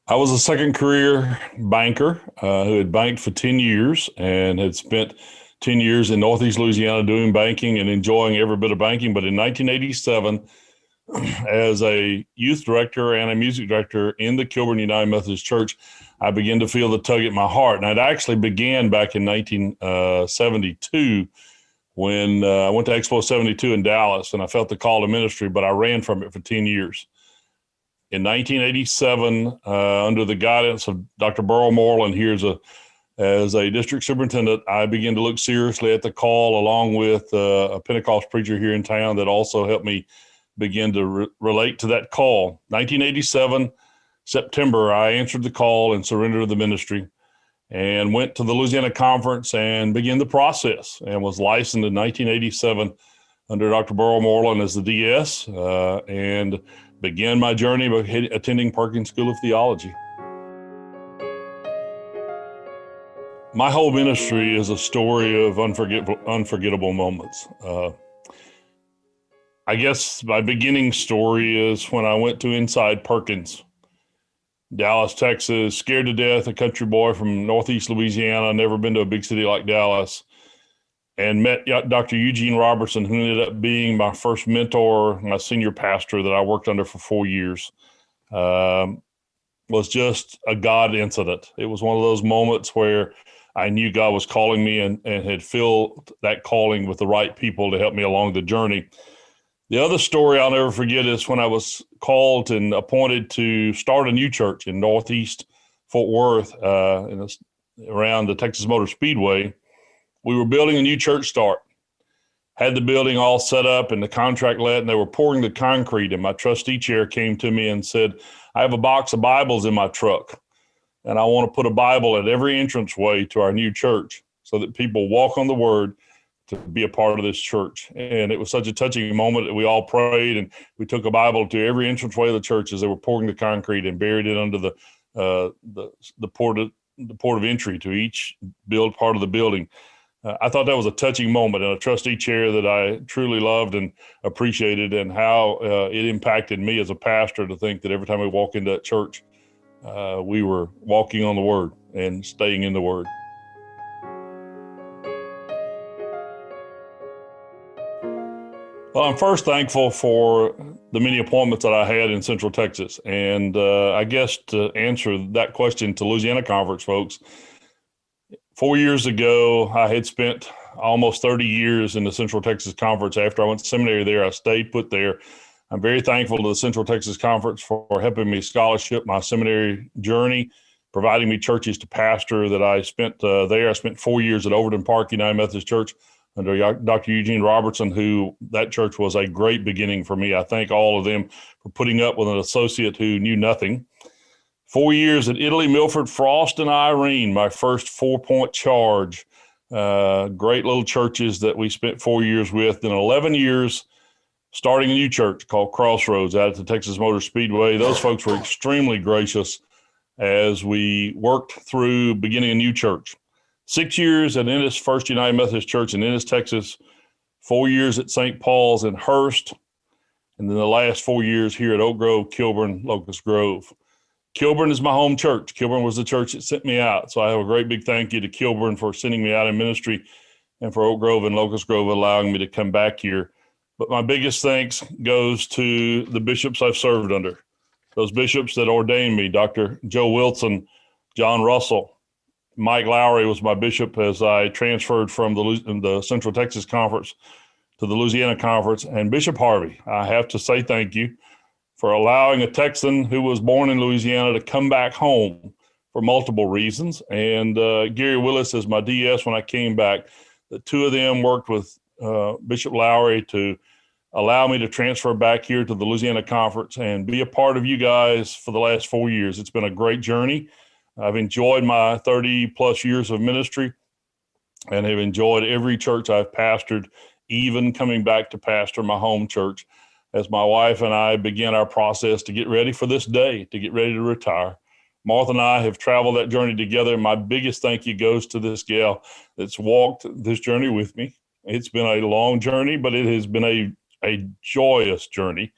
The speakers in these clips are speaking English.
I was a second career banker who had banked for 10 years and had spent 10 years in Northeast Louisiana doing banking and enjoying every bit of banking. But in 1987, as a youth director and a music director in the Kilburn United Methodist Church, I began to feel the tug at my heart. And it actually began back in 1972 when I went to Expo 72 in Dallas, and I felt the call to ministry, but I ran from it for 10 years. In 1987, under the guidance of Dr. Burl Moreland here as a district superintendent, I began to look seriously at the call, along with a Pentecost preacher here in town that also helped me begin to relate to that call. 1987, September, I answered the call and surrendered to the ministry and went to the Louisiana Conference and began the process and was licensed in 1987 under Dr. Burl Moreland as the DS and began my journey by attending Perkins School of Theology. My whole ministry is a story of unforgettable moments. I guess my beginning story is when I went to Inside Perkins, Dallas, Texas, scared to death, a country boy from Northeast Louisiana, never been to a big city like Dallas, and met Dr. Eugene Robertson, who ended up being my first mentor, my senior pastor that I worked under for 4 years. Was just a God incident. It was one of those moments where I knew God was calling me and had filled that calling with the right people to help me along the journey. The other story I'll never forget is when I was called and appointed to start a new church in Northeast Fort Worth around the Texas Motor Speedway. We were building a new church start, had the building all set up and the contract let, and they were pouring the concrete. And my trustee chair came to me and said, I have a box of Bibles in my truck, and I want to put a Bible at every entranceway to our new church so that people walk on the Word to be a part of this church. And it was such a touching moment that we all prayed, and we took a Bible to every entranceway of the church as they were pouring the concrete and buried it under the port of entry to each part of the building. I thought that was a touching moment and a trustee chair that I truly loved and appreciated, and how it impacted me as a pastor to think that every time we walk into that church, we were walking on the Word and staying in the Word. Well, I'm first thankful for the many appointments that I had in Central Texas. And I guess to answer that question to Louisiana Conference folks, 4 years ago, I had spent almost 30 years in the Central Texas Conference. After I went to seminary there, I stayed put there. I'm very thankful to the Central Texas Conference for helping me scholarship my seminary journey, providing me churches to pastor that I spent there. I spent 4 years at Overton Park United Methodist Church under Dr. Eugene Robertson, who that church was a great beginning for me. I thank all of them for putting up with an associate who knew nothing. 4 years at Italy, Milford, Frost, and Irene, my first 4-point charge. Great little churches that we spent 4 years with. Then 11 years starting a new church called Crossroads out at the Texas Motor Speedway. Those folks were extremely gracious as we worked through beginning a new church. 6 years at Ennis First United Methodist Church in Ennis, Texas. 4 years at St. Paul's in Hurst. And then the last 4 years here at Oak Grove, Kilburn, Locust Grove. Kilburn is my home church. Kilburn was the church that sent me out. So I have a great big thank you to Kilburn for sending me out in ministry, and for Oak Grove and Locust Grove allowing me to come back here. But my biggest thanks goes to the bishops I've served under. Those bishops that ordained me, Dr. Joe Wilson, John Russell. Mike Lowry was my bishop as I transferred from the Central Texas Conference to the Louisiana Conference. And Bishop Harvey, I have to say thank you for allowing a Texan who was born in Louisiana to come back home for multiple reasons. And Gary Willis as my DS when I came back. The two of them worked with Bishop Lowry to allow me to transfer back here to the Louisiana Conference and be a part of you guys for the last 4 years. It's been a great journey. I've enjoyed my 30 plus years of ministry and have enjoyed every church I've pastored, even coming back to pastor my home church as my wife and I begin our process to get ready for this day, to get ready to retire. Martha and I have traveled that journey together. My biggest thank you goes to this gal that's walked this journey with me. It's been a long journey, but it has been a joyous journey.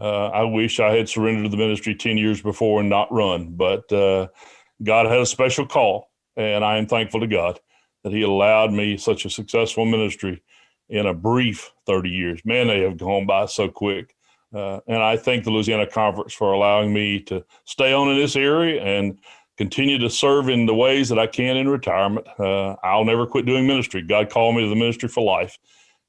I wish I had surrendered to the ministry 10 years before and not run, but God had a special call, and I am thankful to God that he allowed me such a successful ministry in a brief 30 years. Man, they have gone by so quick. And I thank the Louisiana Conference for allowing me to stay on in this area and continue to serve in the ways that I can in retirement. I'll never quit doing ministry. God called me to the ministry for life,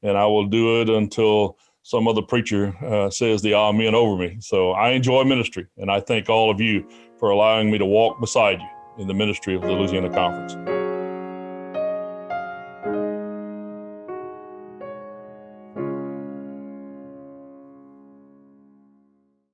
and I will do it until some other preacher says the amen over me. So I enjoy ministry, and I thank all of you for allowing me to walk beside you in the ministry of the Louisiana Conference.